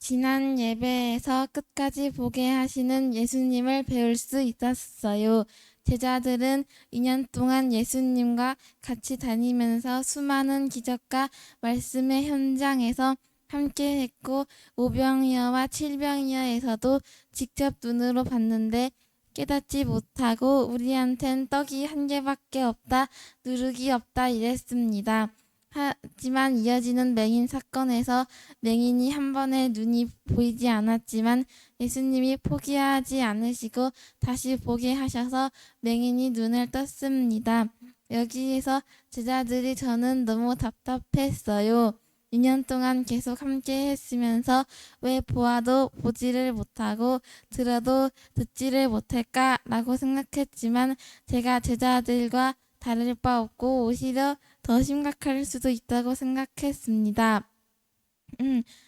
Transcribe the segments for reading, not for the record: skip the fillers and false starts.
지난 예배에서 끝까지 보게 하시는 예수님을 배울 수 있었어요. 제자들은 2년 동안 예수님과 같이 다니면서 수많은 기적과 말씀의 현장에서 함께 했고, 오병이어와 칠병이어에서도 직접 눈으로 봤는데 깨닫지 못하고 우리한텐 떡이 한 개밖에 없다, 누룩이 없다 이랬습니다. 하지만 이어지는 맹인 사건에서 맹인이 한 번에 눈이 보이지 않았지만 예수님이 포기하지 않으시고 다시 보게 하셔서 맹인이 눈을 떴습니다. 여기에서 제자들이 저는 너무 답답했어요. 2년 동안 계속 함께 했으면서 왜 보아도 보지를 못하고 들어도 듣지를 못할까라고 생각했지만 제가 제자들과 다를 바 없고 오히려 더 심각할 수도 있다고 생각했습니다.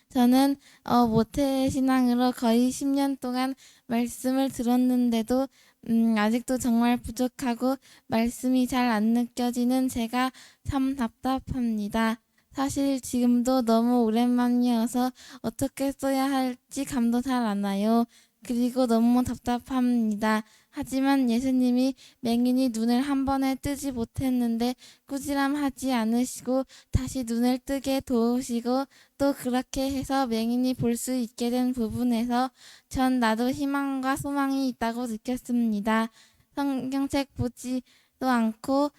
저는 모태신앙으로 거의 10년 동안 말씀을 들었는데도 아직도 정말 부족하고 말씀이 잘 안 느껴지는 제가 참 답답합니다. 사실 지금도 너무 오랜만이어서 어떻게 써야 할지 감도 잘 안 와요. 그리고 너무 답답합니다. 하지만 예수님이 맹인이 눈을 한 번에 뜨지 못했는데 꾸지람하지 않으시고 다시 눈을 뜨게 도우시고 또 그렇게 해서 맹인이 볼 수 있게 된 부분에서 전 나도 희망과 소망이 있다고 느꼈습니다. 성경책 보지도 않고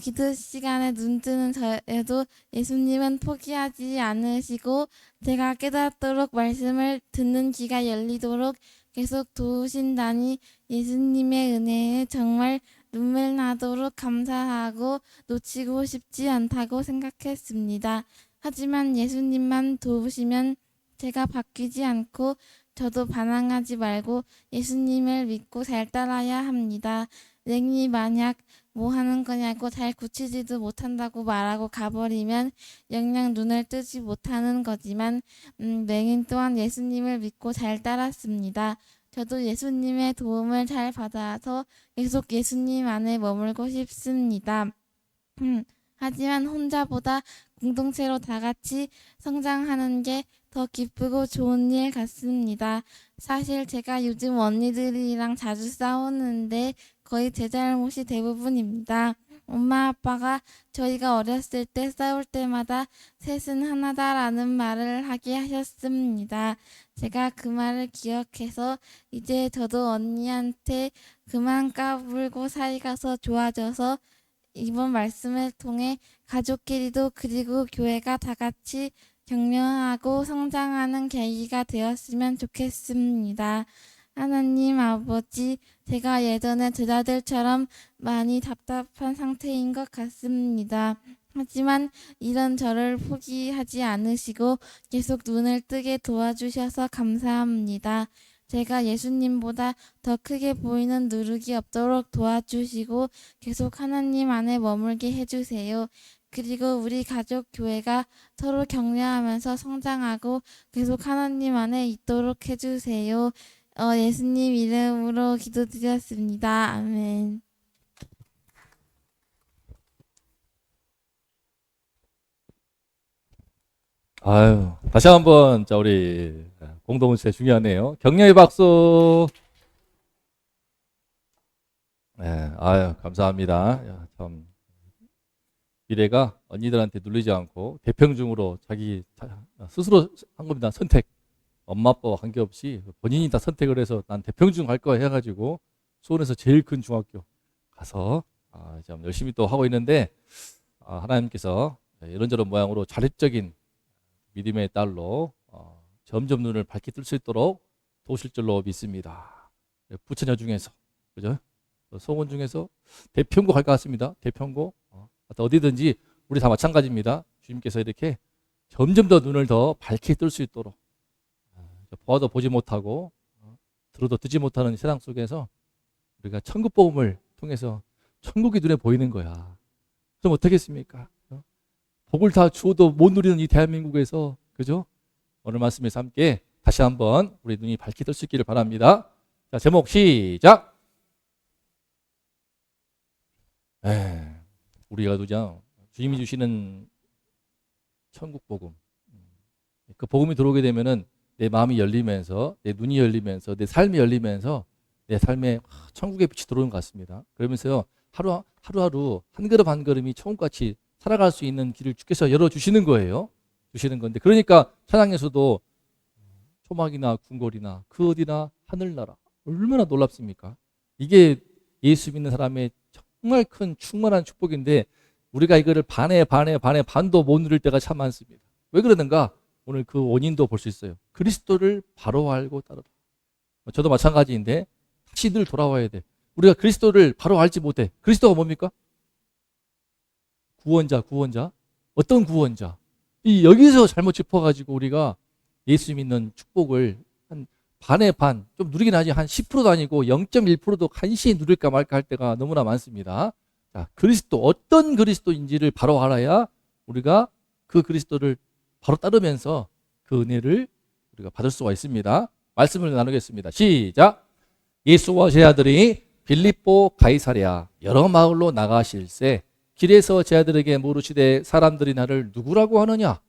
기도 시간에 눈 뜨는 저에도 예수님은 포기하지 않으시고 제가 깨닫도록 말씀을 듣는 귀가 열리도록 계속 도우신다니 예수님의 은혜에 정말 눈물 나도록 감사하고 놓치고 싶지 않다고 생각했습니다. 하지만 예수님만 도우시면 제가 바뀌지 않고 저도 반항하지 말고 예수님을 믿고 잘 따라야 합니다. 랭이 만약 뭐 하는 거냐고 잘 고치지도 못한다고 말하고 가버리면 영영 눈을 뜨지 못하는 거지만 맹인 또한 예수님을 믿고 잘 따랐습니다. 저도 예수님의 도움을 잘 받아서 계속 예수님 안에 머물고 싶습니다. 하지만 혼자보다 공동체로 다 같이 성장하는 게 더 기쁘고 좋은 일 같습니다. 사실 제가 요즘 언니들이랑 자주 싸우는데 거의 제 잘못이 대부분입니다. 엄마 아빠가 저희가 어렸을 때 싸울 때마다 셋은 하나다라는 말을 하게 하셨습니다. 제가 그 말을 기억해서 이제 저도 언니한테 그만 까불고 사이가 좋아져서 이번 말씀을 통해 가족끼리도 그리고 교회가 다 같이 격려하고 성장하는 계기가 되었으면 좋겠습니다. 하나님 아버지, 제가 예전에 제자들처럼 많이 답답한 상태인 것 같습니다. 하지만 이런 저를 포기하지 않으시고 계속 눈을 뜨게 도와주셔서 감사합니다. 제가 예수님보다 더 크게 보이는 누룩이 없도록 도와주시고 계속 하나님 안에 머물게 해주세요. 그리고 우리 가족 교회가 서로 격려하면서 성장하고 계속 하나님 안에 있도록 해주세요. 예수님 이름으로 기도드렸습니다. 아멘. 아유, 다시 한번, 자, 우리 공동체 중요하네요. 격려의 박수. 네, 아유, 감사합니다. 야, 참, 미래가 언니들한테 눌리지 않고 대평중으로 자기 스스로 한 겁니다. 선택. 엄마 아빠와 관계없이 본인이 다 선택을 해서 난 대평중 갈 거야 해가지고 수원에서 제일 큰 중학교 가서 참 열심히 또 하고 있는데 하나님께서 이런저런 모양으로 자립적인 믿음의 딸로 점점 눈을 밝게 뜰 수 있도록 도우실 줄로 믿습니다. 부처녀 중에서 그죠? 소원 중에서 대평고 갈 것 같습니다. 대평고 어디든지 우리 다 마찬가지입니다. 주님께서 이렇게 점점 더 눈을 더 밝게 뜰 수 있도록 보아도 보지 못하고 들어도 듣지 못하는 세상 속에서 우리가 천국 복음을 통해서 천국이 눈에 보이는 거야. 그럼 어떻겠습니까? 복을 다 주어도 못 누리는 이 대한민국에서 그죠? 오늘 말씀에서 함께 다시 한번 우리 눈이 밝게 뜰 수 있기를 바랍니다. 자, 제목 시작. 우리가 그냥 주님이 주시는 천국 복음, 그 복음이 들어오게 되면은 내 마음이 열리면서 내 눈이 열리면서 내 삶이 열리면서 내 삶에 천국의 빛이 들어오는 것 같습니다. 그러면서요 하루하루 한 걸음 한 걸음이 천국같이 살아갈 수 있는 길을 주께서 열어주시는 거예요. 주시는 건데 그러니까 찬양에서도 초막이나 궁궐이나 그 어디나 하늘나라 얼마나 놀랍습니까? 이게 예수 믿는 사람의 정말 큰 충만한 축복인데 우리가 이거를 반도 못 누릴 때가 참 많습니다. 왜 그러는가? 오늘 그 원인도 볼 수 있어요. 그리스도를 바로 알고 따르라. 저도 마찬가지인데 다시 늘 돌아와야 돼. 우리가 그리스도를 바로 알지 못해. 그리스도가 뭡니까? 구원자. 어떤 구원자? 여기서 잘못 짚어가지고 우리가 예수 믿는 축복을 한 반의 반, 좀 누리긴 하지 한 10%도 아니고 0.1%도 간신히 누릴까 말까 할 때가 너무나 많습니다. 자, 그리스도, 어떤 그리스도인지를 바로 알아야 우리가 그 그리스도를 바로 따르면서 그 은혜를 우리가 받을 수가 있습니다. 말씀을 나누겠습니다. 시작! 예수와 제 아들이 빌립보 가이사랴 여러 마을로 나가실새 길에서 제 아들에게 물으시되 사람들이 나를 누구라고 하느냐?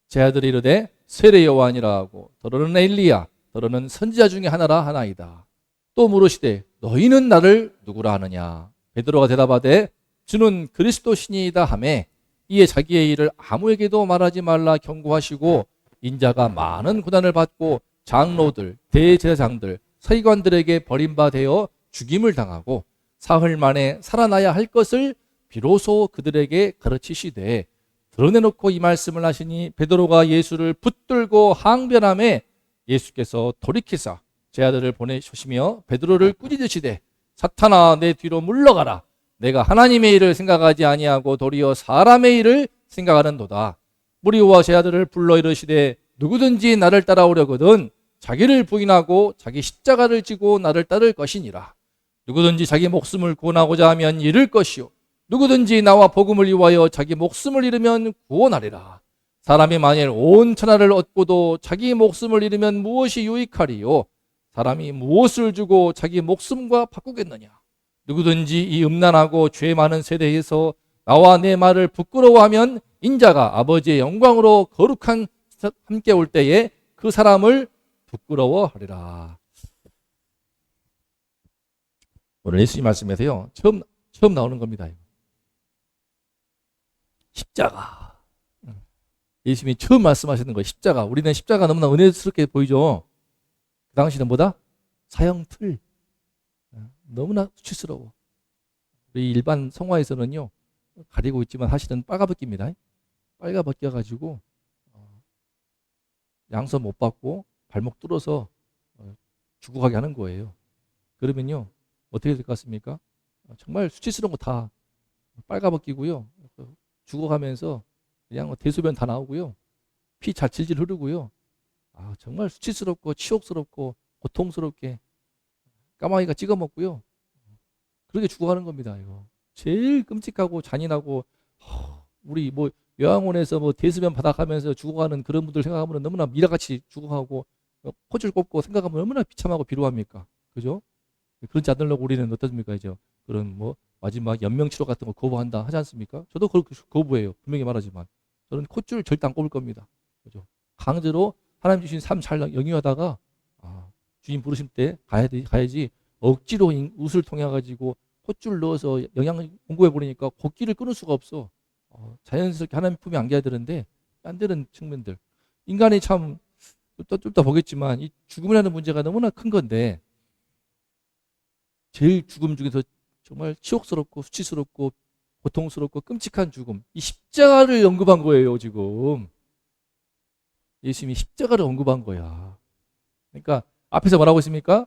제 아들이 이르되 세례 요한이라 하고 더러는 엘리야 더러는 선지자 중에 하나라 하나이다. 또 물으시되 너희는 나를 누구라 하느냐? 베드로가 대답하되 주는 그리스도시니이다 하매 이에 자기의 일을 아무에게도 말하지 말라 경고하시고 인자가 많은 고난을 받고 장로들, 대제사장들, 서기관들에게 버림받아 죽임을 당하고 사흘 만에 살아나야 할 것을 비로소 그들에게 가르치시되 드러내놓고 이 말씀을 하시니 베드로가 예수를 붙들고 항변하매 예수께서 돌이키사 제 아들을 보내주시며 베드로를 꾸짖으시되 사탄아 내 뒤로 물러가라. 내가 하나님의 일을 생각하지 아니하고 도리어 사람의 일을 생각하는도다. 무리와 제 아들을 불러 이르시되 누구든지 나를 따라오려거든 자기를 부인하고 자기 십자가를 지고 나를 따를 것이니라. 누구든지 자기 목숨을 구원하고자 하면 잃을 것이요 누구든지 나와 복음을 위하여 자기 목숨을 잃으면 구원하리라. 사람이 만일 온 천하를 얻고도 자기 목숨을 잃으면 무엇이 유익하리요? 사람이 무엇을 주고 자기 목숨과 바꾸겠느냐? 누구든지 이 음란하고 죄 많은 세대에서 나와 내 말을 부끄러워하면 인자가 아버지의 영광으로 거룩한 함께 올 때에 그 사람을 부끄러워하리라. 오늘 예수님 말씀에서요 처음 나오는 겁니다. 십자가. 예수님이 처음 말씀하시는 거예요. 십자가. 우리는 십자가 너무나 은혜스럽게 보이죠. 그 당시는 뭐다? 사형틀. 너무나 수치스러워. 우리 일반 성화에서는요 가리고 있지만 사실은 빨가벗깁니다. 빨가벗겨가지고 양서 못 받고 발목 뚫어서 죽어가게 하는 거예요. 그러면요 어떻게 될 것 같습니까? 정말 수치스러운 거 다 빨가벗기고요 죽어가면서 그냥 대소변 다 나오고요 피 잘 질질 흐르고요 정말 수치스럽고 치욕스럽고 고통스럽게 까마귀가 찍어 먹고요 그렇게 죽어가는 겁니다. 이거 제일 끔찍하고 잔인하고 우리 뭐 요양원에서 뭐 대소변 받아가면서 죽어가는 그런 분들 생각하면 너무나 미라같이 죽어가고 포줄 꼽고 생각하면 얼마나 비참하고 비루합니까? 그죠? 그렇지 않으려고 우리는 어떻습니까? 이제 그런 뭐 마지막 연명치료 같은 거 거부한다 하지 않습니까? 저도 그렇게 거부해요. 분명히 말하지만 저는 콧줄 절대 안 꼽을 겁니다. 그죠? 강제로 하나님 주신 삶 잘 영위하다가 주님 부르심 때 가야지 억지로 웃을 통해 가지고 콧줄 넣어서 영양 공급해 버리니까 곡기를 끊을 수가 없어. 자연스럽게 하나님 품에 안겨야 되는데 안 되는 측면들. 인간이 참 좀 이따 보겠지만 이 죽음이라는 문제가 너무나 큰 건데 제일 죽음 중에서 정말 치욕스럽고 수치스럽고 고통스럽고 끔찍한 죽음. 이 십자가를 언급한 거예요, 지금. 예수님이 십자가를 언급한 거야. 그러니까 앞에서 뭐라고 했습니까?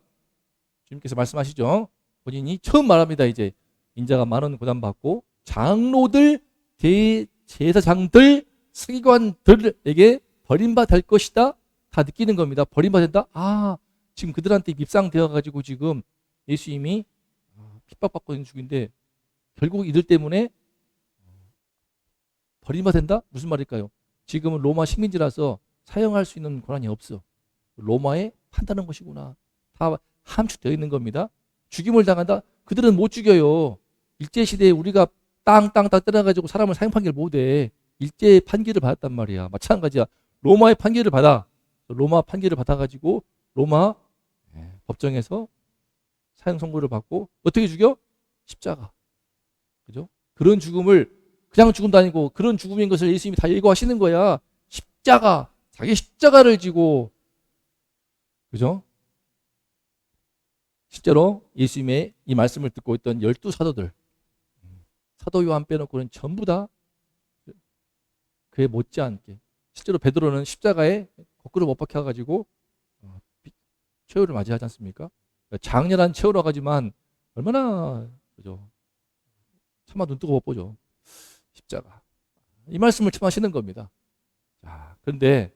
주님께서 말씀하시죠. 본인이 처음 말합니다. 이제 인자가 많은 고난받고 장로들, 대제사장들, 서기관들에게 버림받을 것이다. 다 느끼는 겁니다. 버림받는다? 지금 그들한테 밉상되어 가지고 지금 예수님이 핍박받고 있는 중인데 결국 이들 때문에 버림받는다? 무슨 말일까요? 지금은 로마 식민지라서 사용할 수 있는 권한이 없어. 로마에 판다는 것이구나. 다 함축되어 있는 겁니다. 죽임을 당한다? 그들은 못 죽여요. 일제시대에 우리가 땅 때려가지고 사람을 사형 판결 못해. 일제의 판결을 받았단 말이야. 마찬가지야. 로마의 판결을 받아. 로마 판결을 받아가지고 로마 법정에서 사형 선고를 받고 어떻게 죽여? 십자가. 그죠? 그런 죽음을 그냥 죽음도 아니고 그런 죽음인 것을 예수님이 다 예고하시는 거야. 십자가, 자기 십자가를 지고, 그죠? 실제로 예수님의 이 말씀을 듣고 있던 12사도들, 사도 요한 빼놓고는 전부 다 그에 못지않게, 실제로 베드로는 십자가에 거꾸로 못 박혀가지고 최후를 맞이하지 않습니까? 장렬한 최후라고 하지만 얼마나, 그죠? 차마 눈 뜨고 못 보죠. 십자가. 이 말씀을 처음 하시는 겁니다. 자, 그런데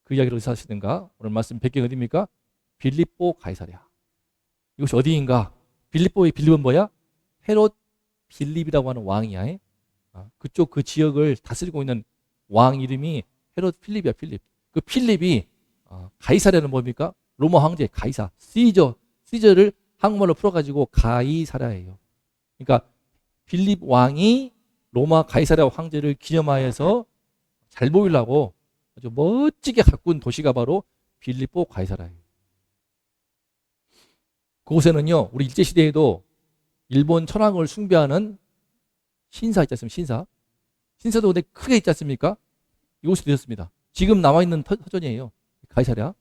그 이야기를 어디서 하시는가? 오늘 말씀 배경이 어디입니까? 빌립보 가이사랴. 이것이 어디인가? 빌립보의 빌립은 뭐야? 헤롯 빌립이라고 하는 왕이야. 그쪽 그 지역을 다스리고 있는 왕 이름이 헤롯 필립이야. 필립. 그 필립이 가이사랴는 뭡니까? 로마 황제 가이사, 시저를 한국말로 풀어가지고 가이사랴예요. 그러니까 빌립 왕이 로마 가이사랴 황제를 기념하여서 잘 보이려고 아주 멋지게 가꾼 도시가 바로 빌립보 가이사랴예요. 그곳에는요, 우리 일제시대에도 일본 천황을 숭배하는 신사 있지 않습니까? 신사도 근데 크게 있지 않습니까? 이곳이 되었습니다. 지금 남아있는 터전이에요. 가이사랴.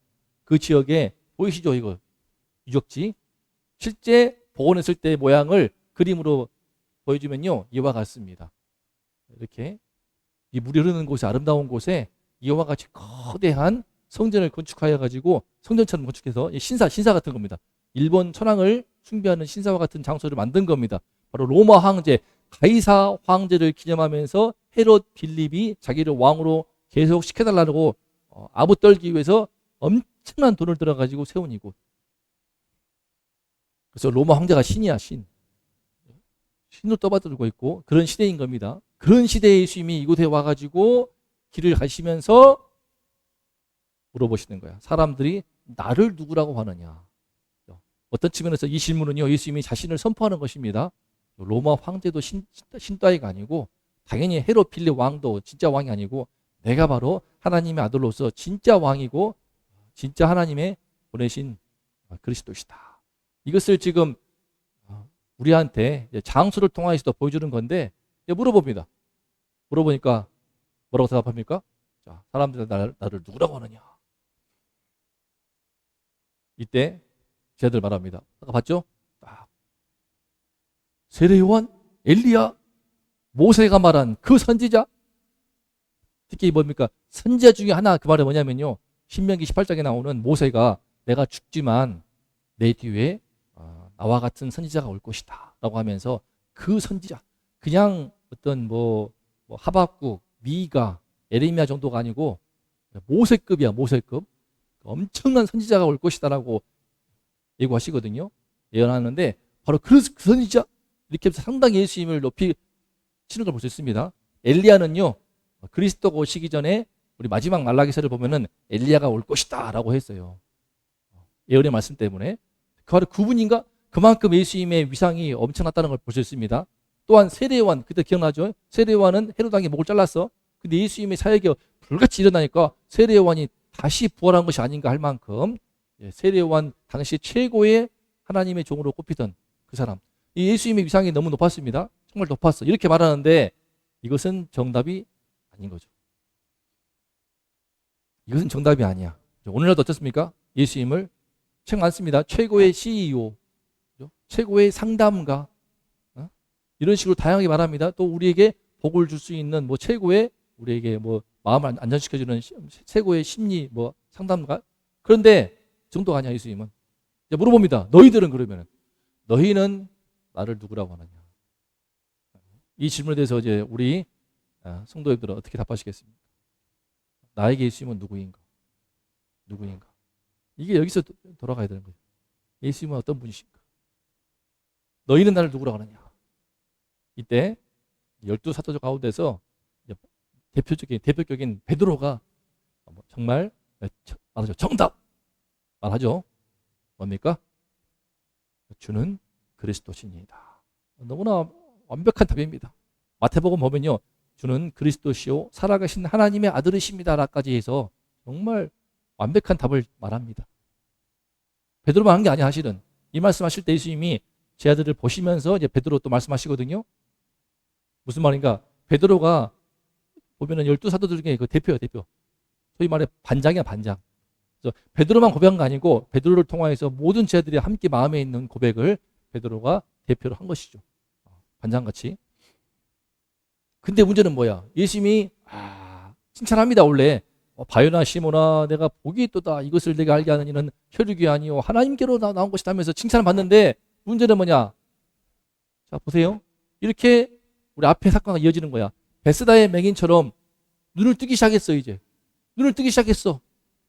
그 지역에 보이시죠? 이거 유적지. 실제 복원했을 때 모양을 그림으로 보여주면요, 이와 같습니다. 이렇게 이 물이 흐르는 곳에, 아름다운 곳에 이와 같이 거대한 성전을 건축하여 가지고 성전처럼 건축해서 신사 같은 겁니다. 일본 천황을 숭배하는 신사와 같은 장소를 만든 겁니다. 바로 로마 황제 가이사 황제를 기념하면서 헤롯 빌립이 자기를 왕으로 계속 시켜달라고 아부 떨기 위해서 엄청난 돈을 들어가지고 세운 이곳. 그래서 로마 황제가 신이야, 신. 신으로 떠받들고 있고 그런 시대인 겁니다. 그런 시대의 예수님이 이곳에 와가지고 길을 가시면서 물어보시는 거야. 사람들이 나를 누구라고 하느냐. 어떤 측면에서 이 질문은요, 예수님이 자신을 선포하는 것입니다. 로마 황제도 신따위가 아니고 당연히 헤롯 필립 왕도 진짜 왕이 아니고 내가 바로 하나님의 아들로서 진짜 왕이고 진짜 하나님의 보내신 그리스도시다. 이것을 지금 우리한테 장수를 통하여서 보여주는 건데 물어봅니다. 물어보니까 뭐라고 대답합니까? 자, 사람들이 나를 누구라고 하느냐. 이때 제자들 말합니다. 아까 봤죠? 세례 요한, 엘리야, 모세가 말한 그 선지자. 특히 뭡니까? 선지자 중에 하나, 그 말이 뭐냐면요, 신명기 18장에 나오는 모세가 내가 죽지만 내 뒤에 나와 같은 선지자가 올 것이다 라고 하면서 그 선지자, 그냥 어떤 뭐 하박국, 미가, 에레미야 정도가 아니고 모세급이야. 모세급. 엄청난 선지자가 올 것이다 라고 예고하시거든요. 예언하는데 바로 그 선지자, 이렇게 해서 상당히 예수님을 높이 치는 걸 볼 수 있습니다. 엘리야는요, 그리스도가 오시기 전에 우리 마지막 말라기서를 보면은 엘리야가 올 것이다 라고 했어요. 예언의 말씀 때문에. 바로 그분인가? 그만큼 예수님의 위상이 엄청났다는 걸 볼 수 있습니다. 또한 세례요한, 그때 기억나죠? 세례요한은 헤롯 왕의 목을 잘랐어. 근데 예수님의 사역이 불같이 일어나니까 세례요한이 다시 부활한 것이 아닌가 할 만큼 세례요한 당시 최고의 하나님의 종으로 꼽히던 그 사람. 이 예수님의 위상이 너무 높았습니다. 정말 높았어. 이렇게 말하는데 이것은 정답이 아닌 거죠. 이것은 정답이 아니야. 오늘날도 어떻습니까? 예수님을 책 많습니다. 최고의 CEO, 최고의 상담가, 이런 식으로 다양하게 말합니다. 또 우리에게 복을 줄 수 있는 최고의, 우리에게 마음을 안전시켜주는 최고의 심리 상담가. 그런데 그 정도가 아니야. 예수님은 이제 물어봅니다. 너희들은 그러면 너희는 나를 누구라고 하느냐? 이 질문에 대해서 이제 우리 성도님들은 어떻게 답하시겠습니까? 나에게 예수님은 누구인가? 누구인가? 이게 여기서 돌아가야 되는 거죠. 예수님은 어떤 분이신가? 너희는 나를 누구라고 하느냐? 이때 12사도 가운데서 대표적인 베드로가 정말 말하죠. 정답! 말하죠. 뭡니까? 주는 그리스도시니이다. 너무나 완벽한 답입니다. 마태복음 보면요, 주는 그리스도시요 살아가신 하나님의 아들이십니다라까지 해서 정말 완벽한 답을 말합니다. 베드로만 한 게 아니야, 사실은. 이 말씀하실 때 예수님이 제 아들을 보시면서 이제 베드로 또 말씀하시거든요. 무슨 말인가? 베드로가 보면은 12사도들 중에 그 대표예요, 대표. 소위 말해 반장이야, 반장. 그래서 베드로만 고백한 거 아니고 베드로를 통하여서 모든 제자들이 함께 마음에 있는 고백을 베드로가 대표로 한 것이죠. 반장같이. 근데 문제는 뭐야? 예수님이 칭찬합니다, 원래. 바요나 시모나 내가 복이 있도다. 이것을 내가 알게 하는 이는 혈육이 아니요 하나님께로 나온 것이다 하면서 칭찬을 받는데 문제는 뭐냐? 자, 보세요. 이렇게 우리 앞에 사건이 이어지는 거야. 베스다의 맹인처럼 눈을 뜨기 시작했어, 이제. 눈을 뜨기 시작했어.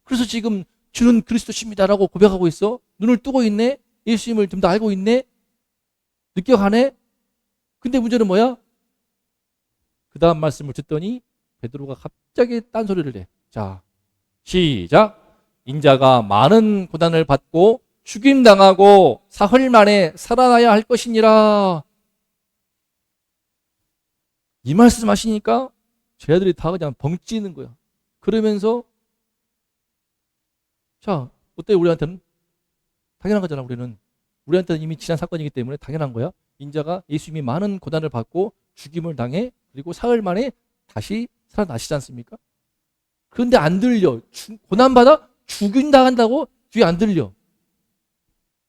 그래서 지금 주는 그리스도십니다라고 고백하고 있어. 눈을 뜨고 있네. 예수님을 좀 더 알고 있네. 느껴가네. 근데 문제는 뭐야? 그 다음 말씀을 듣더니 베드로가 갑자기 딴소리를 해. 자, 시작. 인자가 많은 고난을 받고 죽임당하고 사흘 만에 살아나야 할 것이니라. 이 말씀 하시니까 제자들이 다 그냥 벙찌는 거야. 그러면서 자, 어때요? 우리한테는 당연한 거잖아. 우리한테는 이미 지난 사건이기 때문에 당연한 거야. 인자가 예수님이 많은 고난을 받고 죽임을 당해 그리고 사흘 만에 다시 살아나시지 않습니까? 그런데 안 들려. 고난받아 죽임당한다고 뒤에 안 들려.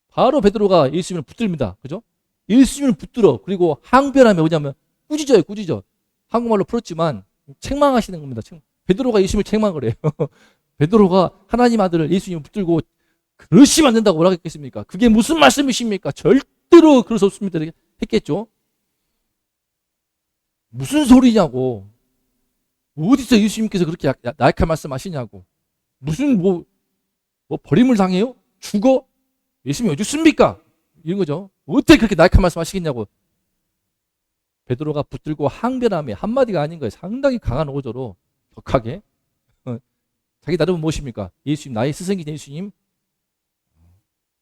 바로 베드로가 예수님을 붙듭니다. 그죠? 예수님을 붙들어. 그리고 항변하며 뭐냐면 꾸짖어요. 꾸짖어. 한국말로 풀었지만 책망하시는 겁니다. 베드로가 예수님을 책망을 해요. 베드로가 하나님 아들을 예수님을 붙들고 그러시면 안 된다고 뭐라고 했겠습니까? 그게 무슨 말씀이십니까? 절대로 그럴 수 없습니다. 했겠죠. 무슨 소리냐고. 어디서 예수님께서 그렇게 나약한 말씀 하시냐고. 무슨 뭐 버림을 당해요? 죽어? 예수님이 어디 있습니까? 이런 거죠. 어떻게 그렇게 나약한 말씀 하시겠냐고. 베드로가 붙들고 항변하며 한마디가 아닌 거예요. 상당히 강한 어조로 격하게. 자기 나름은 무엇입니까? 예수님, 나의 스승이신 예수님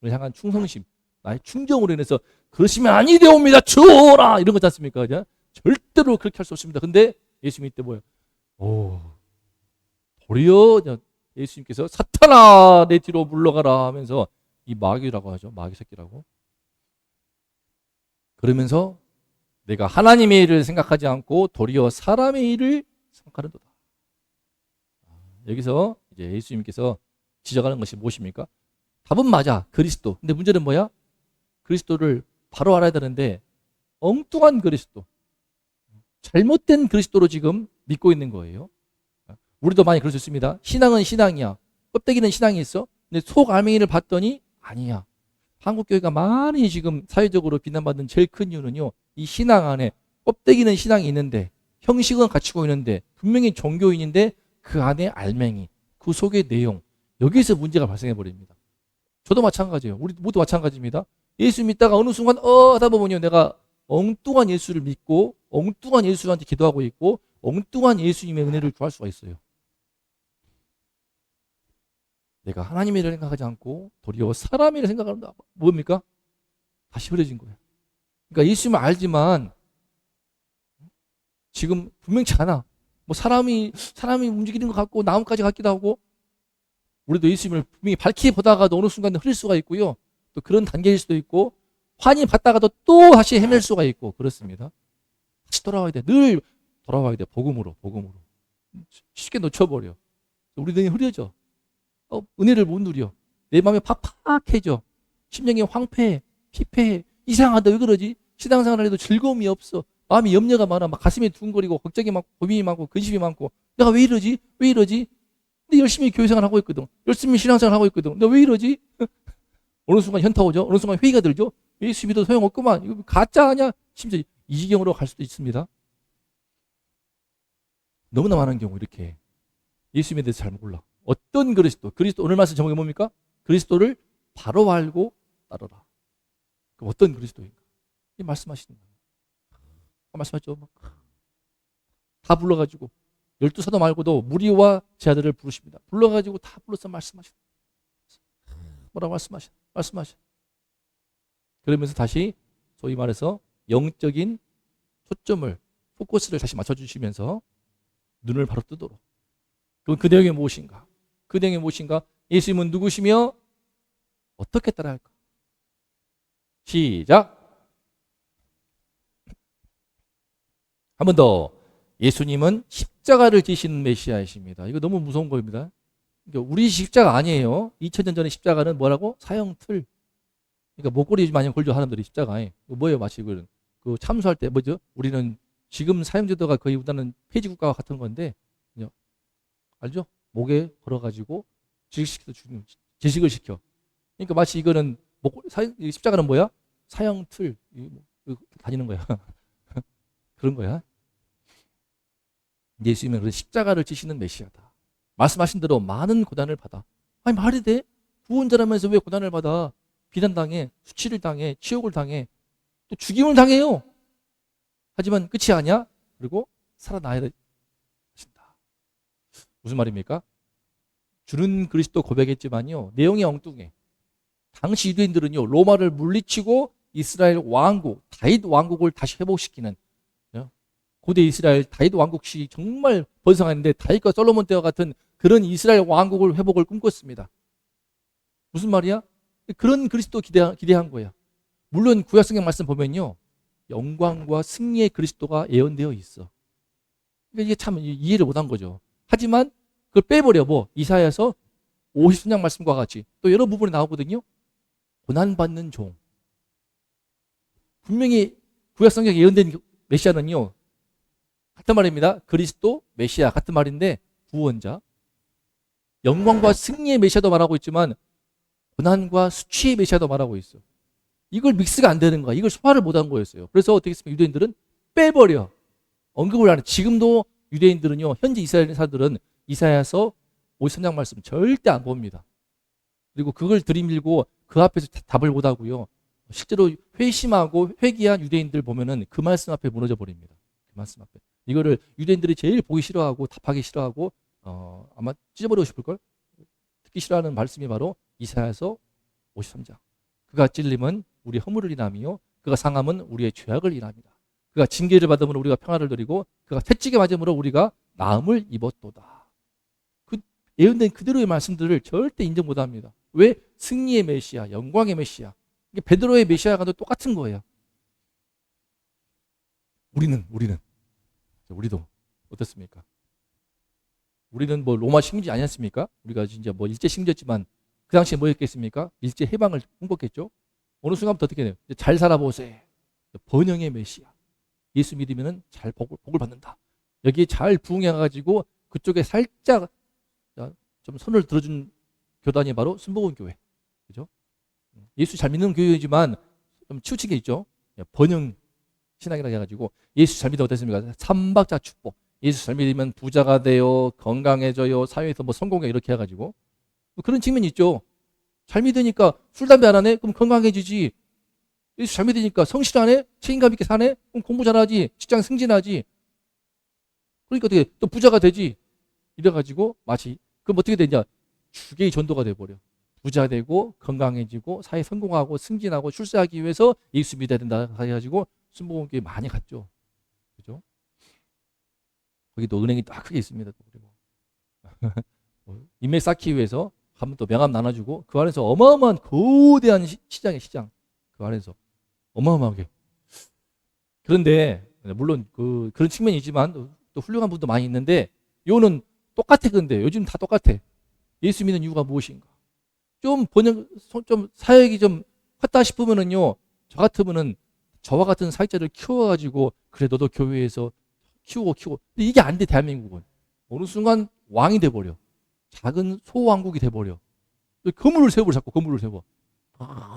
을 향한 충성심, 나의 충정으로 인해서 그러시면 아니되옵니다. 주오라 이런 거지 않습니까? 그냥? 절대로 그렇게 할 수 없습니다. 근데 예수님이 이때 뭐예요? 도리어 예수님께서 사탄아 내 뒤로 물러가라 하면서 이 마귀라고 하죠. 마귀 새끼라고. 그러면서 내가 하나님의 일을 생각하지 않고 도리어 사람의 일을 생각하는도다. 여기서 이제 예수님께서 지적하는 것이 무엇입니까? 답은 맞아. 그리스도. 근데 문제는 뭐야? 그리스도를 바로 알아야 되는데 엉뚱한 그리스도. 잘못된 그리스도로 지금 믿고 있는 거예요. 우리도 많이 그럴 수 있습니다. 신앙은 신앙이야. 껍데기는 신앙이 있어. 근데 속 알맹이를 봤더니 아니야. 한국교회가 많이 지금 사회적으로 비난받는 제일 큰 이유는요. 이 신앙 안에 껍데기는 신앙이 있는데 형식은 갖추고 있는데 분명히 종교인인데 그 안에 알맹이, 그 속의 내용 여기서 문제가 발생해 버립니다. 저도 마찬가지예요. 우리 모두 마찬가지입니다. 예수 믿다가 어느 순간 하다 보면요. 내가 엉뚱한 예수를 믿고 엉뚱한 예수한테 기도하고 있고 엉뚱한 예수님의 은혜를 구할 수가 있어요. 내가 하나님의 일을 생각하지 않고 도리어 사람의 일을 생각한다. 뭡니까? 다시 흐려진 거예요. 그러니까 예수님을 알지만 지금 분명치 않아. 뭐 사람이 움직이는 것 같고 나뭇가지 같기도 하고 우리도 예수님을 분명히 밝히 보다가도 어느 순간 흐릴 수가 있고요. 또 그런 단계일 수도 있고 환히 봤다가도 또 다시 헤맬 수가 있고 그렇습니다. 다시 돌아와야 돼. 늘 돌아와야 돼. 복음으로. 쉽게 놓쳐버려. 우리 눈이 흐려져. 은혜를 못 누려. 내 마음이 팍팍해져. 심령이 황폐해. 피폐해. 이상하다. 왜 그러지? 신앙생활을 해도 즐거움이 없어. 마음이 염려가 많아. 막 가슴이 두근거리고 걱정이 많고 고민이 많고 근심이 많고 내가 왜 이러지? 근데 열심히 교회생활 하고 있거든. 열심히 신앙생활 하고 있거든. 근데 왜 이러지? 어느 순간 현타 오죠. 어느 순간 회의가 들죠. 예수 믿어도 소용없구만. 이거 가짜 아니야? 심지어 이 지경으로 갈 수도 있습니다. 너무나 많은 경우 이렇게 예수님에 대해서 잘 몰라. 어떤 그리스도 오늘 말씀 제목이 뭡니까? 그리스도를 바로 알고 따르라. 그럼 어떤 그리스도인가? 이 말씀하시는 거예요. 말씀하셨죠. 다 불러가지고 12사도 말고도 무리와 제자들을 부르십니다. 불러가지고 다 불러서 말씀하시는 뭐라고 말씀하셔. 그러면서 다시 소위 말해서 영적인 초점을 포커스를 다시 맞춰주시면서 눈을 바로 뜨도록. 그럼 그 내용이 무엇인가? 예수님은 누구시며 어떻게 따라야 할까? 시작. 한 번 더. 예수님은 십자가를 지시는 메시아이십니다. 이거 너무 무서운 겁니다. 그러니까 우리 십자가 아니에요. 2000년 전에 십자가는 뭐라고? 사형틀. 그러니까 목걸이 요즘 많이 걸죠, 사람들이 십자가에. 뭐예요, 마치 그 참수할 때 뭐죠? 우리는 지금 사형제도가 거의 우리나라는 폐지 국가와 같은 건데, 알죠? 목에 걸어가지고 지식을 시켜. 그러니까 마치 이거는 십자가는 뭐야? 사형틀 다니는 거야. 그런 거야. 예수님은 그 십자가를 지시는 메시아다. 말씀하신 대로 많은 고난을 받아. 아니 말이 돼? 구원자라면서 왜 고난을 받아? 비난당해, 수치를 당해, 치욕을 당해, 또 죽임을 당해요. 하지만 끝이 아니야. 그리고 살아나야 하신다. 무슨 말입니까? 주는 그리스도 고백했지만요, 내용이 엉뚱해. 당시 유대인들은요, 로마를 물리치고 이스라엘 왕국, 다윗 왕국을 다시 회복시키는, 고대 이스라엘 다윗 왕국시 정말 번성했는데 다윗과 솔로몬 때와 같은 그런 이스라엘 왕국을 회복을 꿈꿨습니다. 무슨 말이야? 그런 그리스도 기대한 거야. 물론 구약성경 말씀 보면요, 영광과 승리의 그리스도가 예언되어 있어. 그러니까 이게 참 이해를 못한 거죠. 하지만 그걸 빼버려. 이사야서 53장 말씀과 같이 또 여러 부분이 나오거든요. 고난받는 종. 분명히 구약성경에 예언된 메시아는요, 같은 말입니다. 그리스도, 메시아 같은 말인데 구원자. 영광과 승리의 메시아도 말하고 있지만 고난과 수치의 메시아도 말하고 있어. 이걸 믹스가 안 되는 거야. 이걸 소화를 못한 거였어요. 그래서 어떻게 했습니까? 유대인들은 빼버려. 언급을 안 해. 지금도 유대인들은요, 현재 이스라엘 사람들은 이사야서 53장 말씀 절대 안 봅니다. 그리고 그걸 들이밀고 그 앞에서 답을 못 하고요. 실제로 회심하고 회개한 유대인들 보면은 그 말씀 앞에 무너져 버립니다. 그 말씀 앞에. 이거를 유대인들이 제일 보기 싫어하고 답하기 싫어하고 아마 찢어버리고 싶을걸? 듣기 싫어하는 말씀이 바로 이사야서 53장. 그가 찔림은 우리 허물을 인함이요, 그가 상함은 우리의 죄악을 인함이다. 그가 징계를 받음으로 우리가 평화를 누리고 그가 채찍에 맞음으로 우리가 나음을 입었도다. 그 예언된 그대로의 말씀들을 절대 인정 못합니다. 왜? 승리의 메시아, 영광의 메시아. 이게 베드로의 메시아와도 똑같은 거예요. 우리도 어떻습니까? 우리는 로마 식민지 아니었습니까? 우리가 진짜 일제 식민지였지만 그 당시에 뭐였겠습니까? 일제 해방을 꿈꿨겠죠? 어느 순간부터 어떻게 돼요? 잘 살아보세요. 번영의 메시아. 예수 믿으면 잘 복을 받는다. 여기에 잘 부응해가지고 그쪽에 살짝 좀 손을 들어준 교단이 바로 순복음교회. 그죠? 예수 잘 믿는 교회이지만 좀 치우친 게 있죠. 번영 신앙이라고 해가지고 예수 잘 믿으면 어땠습니까? 삼박자 축복. 예수 잘 믿으면 부자가 돼요, 건강해져요, 사회에서 성공해, 이렇게 해가지고 그런 측면이 있죠. 잘 믿으니까 술, 담배 안 하네? 그럼 건강해지지. 예수 잘 믿으니까 성실 하네? 책임감 있게 사네? 그럼 공부 잘하지, 직장 승진하지. 그러니까 어떻게 또 부자가 되지. 이래가지고 마치 그럼 어떻게 되냐? 주계의 전도가 돼버려. 부자 되고 건강해지고 사회 성공하고 승진하고 출세하기 위해서 예수 믿어야 된다 해가지고 순복음교회 많이 갔죠. 그죠? 거기도 은행이 딱 크게 있습니다. 그리고 인맥 쌓기 위해서 가면 또 명함 나눠주고 그 안에서 어마어마한 거대한 시장의 시장, 그 안에서 어마어마하게. 그런데 물론 그런 측면이 있지만 또 훌륭한 분도 많이 있는데 요는 똑같아. 근데 요즘 다 똑같아. 예수 믿는 이유가 무엇인가? 좀 사역이 좀 컸다 싶으면은요, 저 같으면은 저와 같은 사역자를 키워가지고 그래 너도 교회에서 키우고 근데 이게 안 돼. 대한민국은 어느 순간 왕이 돼버려. 작은 소왕국이 돼버려. 건물을 세워 자꾸 건물을 세워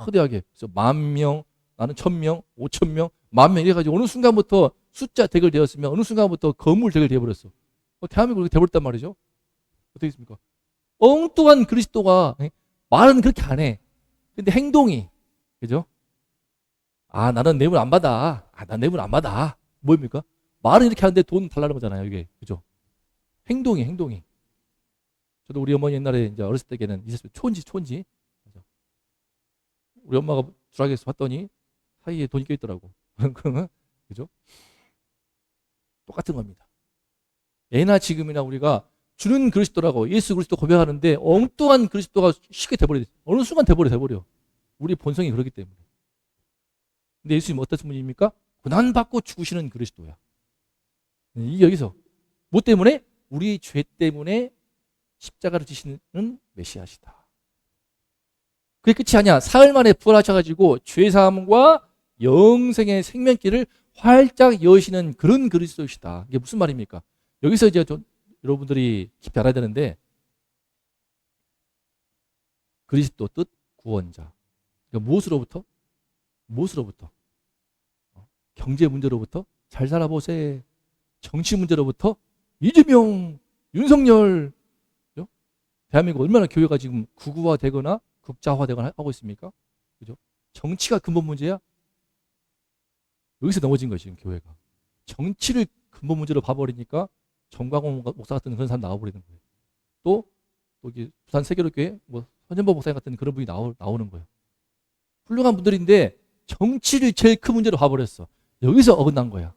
거대하게. 그래서 10,000명, 나는 1,000명, 5,000명, 10,000명 이래가지고 어느 순간부터 숫자 댁을 되었으면 어느 순간부터 건물 댁을 되어버렸어. 대한민국이 돼버렸단 말이죠. 어떻게 했습니까? 엉뚱한 그리스도가 말은 그렇게 안 해. 근데 행동이, 그죠? 나는 뇌물 안 받아. 난 뇌물 안 받아. 뭐입니까? 말은 이렇게 하는데 돈 달라는 거잖아요, 이게. 그죠? 행동이. 저도 우리 어머니 옛날에 이제 어렸을 때에는 있었어요. 촌지. 우리 엄마가 주락에서 봤더니 사이에 돈이 껴있더라고. 그죠? 똑같은 겁니다. 예나 지금이나 우리가 주는 그리스도라고 예수 그리스도 고백하는데 엉뚱한 그리스도가 쉽게 돼버려. 어느 순간 돼버려. 우리 본성이 그렇기 때문에. 근데 예수님 어떤 분입니까? 고난받고 죽으시는 그리스도야. 이게 여기서 뭐 때문에? 우리 죄 때문에 십자가를 지시는 메시아시다. 그게 끝이 아니야. 사흘 만에 부활하셔가지고 죄사함과 영생의 생명길을 활짝 여시는 그런 그리스도시다. 이게 무슨 말입니까? 여기서 이제 여러분들이 깊이 알아야 되는데, 그리스도 뜻 구원자. 그러니까 무엇으로부터? 경제 문제로부터? 잘 살아보세. 정치 문제로부터? 이재명, 윤석열. 그죠? 대한민국 얼마나 교회가 지금 극우화되거나 극자화되거나 하고 있습니까? 그죠? 정치가 근본 문제야? 여기서 넘어진 거예요, 지금 교회가. 정치를 근본 문제로 봐버리니까 정광훈 목사 같은 그런 사람 나와버리는 거예요. 또 여기 부산 세계로교회 선전보 목사님 같은 그런 분이 나오는 거예요. 훌륭한 분들인데 정치를 제일 큰 문제로 봐버렸어. 여기서 어긋난 거야.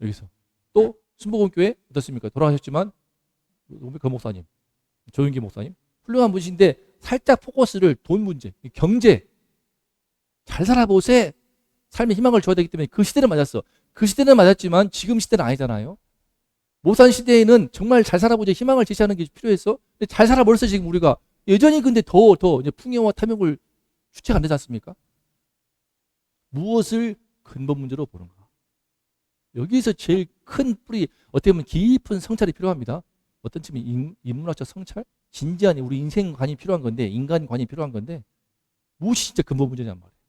여기서. 또 순복음교회 어떻습니까? 돌아가셨지만 그 목사님, 조윤기 목사님 훌륭한 분이신데 살짝 포커스를 돈 문제, 경제, 잘 살아보세. 삶의 희망을 줘야 되기 때문에 그 시대는 맞았어. 그 시대는 맞았지만 지금 시대는 아니잖아요. 모산 시대에는 정말 잘 살아보자 희망을 제시하는 게 필요했어. 근데 잘 살아버렸어 지금 우리가. 여전히 근데 더 이제 풍요와 탐욕을 주체가 안 되지 않습니까? 무엇을 근본 문제로 보는가? 여기서 제일 큰 뿌리, 어떻게 보면 깊은 성찰이 필요합니다. 어떤 측면 인문학적 성찰? 진지한 우리 인생관이 필요한 건데, 인간관이 필요한 건데, 무엇이 진짜 근본 문제냔 말이에요.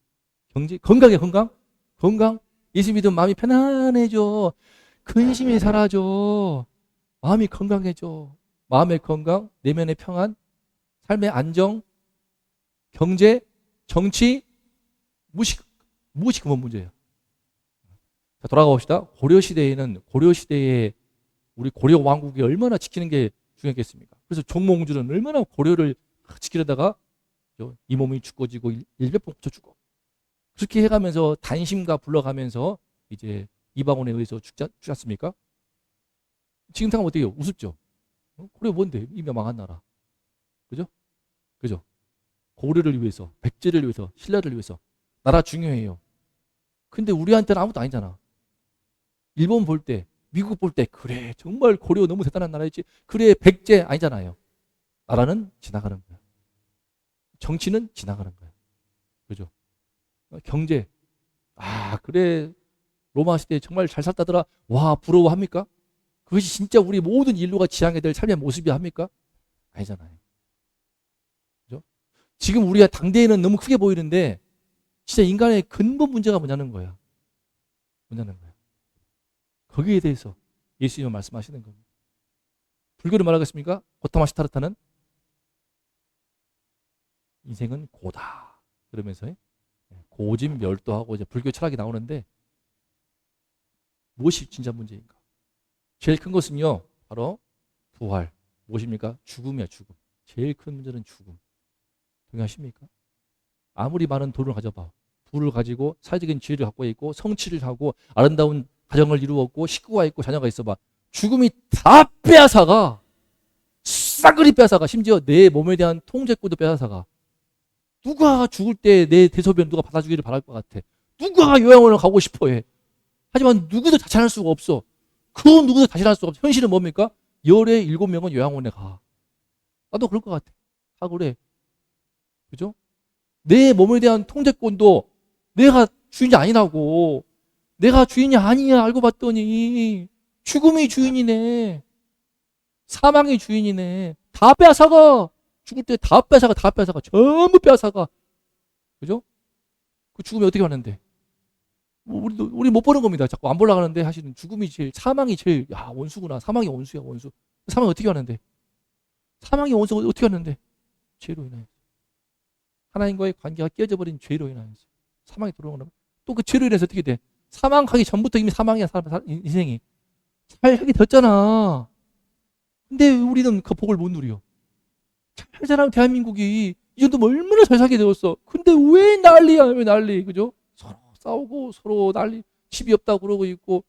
경제, 건강. 예수 믿으면 마음이 편안해져. 근심이 사라져. 마음이 건강해져. 마음의 건강, 내면의 평안, 삶의 안정, 경제, 정치, 무엇이 근본 문제예요. 자, 돌아가 봅시다. 고려시대에 우리 고려 왕국이 얼마나 지키는 게 중요했겠습니까? 그래서 종몽주는 얼마나 고려를 지키려다가 이 몸이 죽어지고 일백번 고쳐 죽어. 그렇게 해가면서 단심가 불러가면서 이제 이방원에 의해서 죽지 않습니까? 지금 생각하면 어떻게 해요? 우습죠? 고려 뭔데? 이미 망한 나라. 그죠? 고려를 위해서, 백제를 위해서, 신라를 위해서. 나라 중요해요. 근데 우리한테는 아무것도 아니잖아. 일본 볼 때, 미국 볼 때, 그래, 정말 고려 너무 대단한 나라였지. 그래, 백제 아니잖아요. 나라는 지나가는 거야. 정치는 지나가는 거야. 그죠? 경제. 그래, 로마 시대에 정말 잘 살다더라. 와, 부러워합니까? 그것이 진짜 우리 모든 인류가 지향해야 될 삶의 모습이 합니까? 아니잖아요. 그죠? 지금 우리가 당대에는 너무 크게 보이는데, 진짜 인간의 근본 문제가 뭐냐는 거야. 거기에 대해서 예수님은 말씀하시는 겁니다. 불교를 말하겠습니까? 고타마 시타르타는 인생은 고다. 그러면서 고진멸도하고 이제 불교 철학이 나오는데 무엇이 진짜 문제인가? 제일 큰 것은요, 바로 부활. 무엇입니까? 죽음이야, 죽음. 제일 큰 문제는 죽음. 동의하십니까? 아무리 많은 돈을 가져봐. 부를 가지고 사회적인 지위를 갖고 있고 성취를 하고 아름다운 가정을 이루었고 식구가 있고 자녀가 있어봐. 죽음이 다 빼앗아가. 싸그리 빼앗아가. 심지어 내 몸에 대한 통제권도 빼앗아가. 누가 죽을 때 내 대소변 누가 받아주기를 바랄 것 같아. 누가 요양원을 가고 싶어해. 하지만 누구도 자찬할 수가 없어. 그 누구도 자신할 수가 없어. 현실은 뭡니까? 열에 7명은 요양원에 가. 나도 그럴 것 같아. 다 그래. 그죠? 내 몸에 대한 통제권도 내가 주인이 아니라고. 내가 주인이 아니야. 알고 봤더니 죽음이 주인이네. 사망이 주인이네. 다 빼앗아가. 죽을 때 다 빼앗아가. 전부 빼앗아가. 그죠? 그 죽음이 어떻게 왔는데? 우리 못 보는 겁니다. 자꾸 안 보려고 하는데 사실은 죽음이 제일, 사망이 제일, 원수구나. 사망이 원수야, 원수. 사망이 어떻게 왔는데? 사망이 원수가 어떻게 왔는데? 죄로 인하여서. 하나님과의 관계가 깨어져 버린 죄로 인하여서. 사망이 들어오는 거야. 또 그 죄로 인해서 어떻게 돼? 사망하기 전부터 이미 사망이야, 인생이. 살게 됐잖아. 근데 우리는 그 복을 못 누려. 잘 자란 대한민국이 이 정도면 얼마나 잘 살게 되었어. 근데 왜 난리? 그죠? 서로 싸우고 서로 난리, 집이 없다고 그러고 있고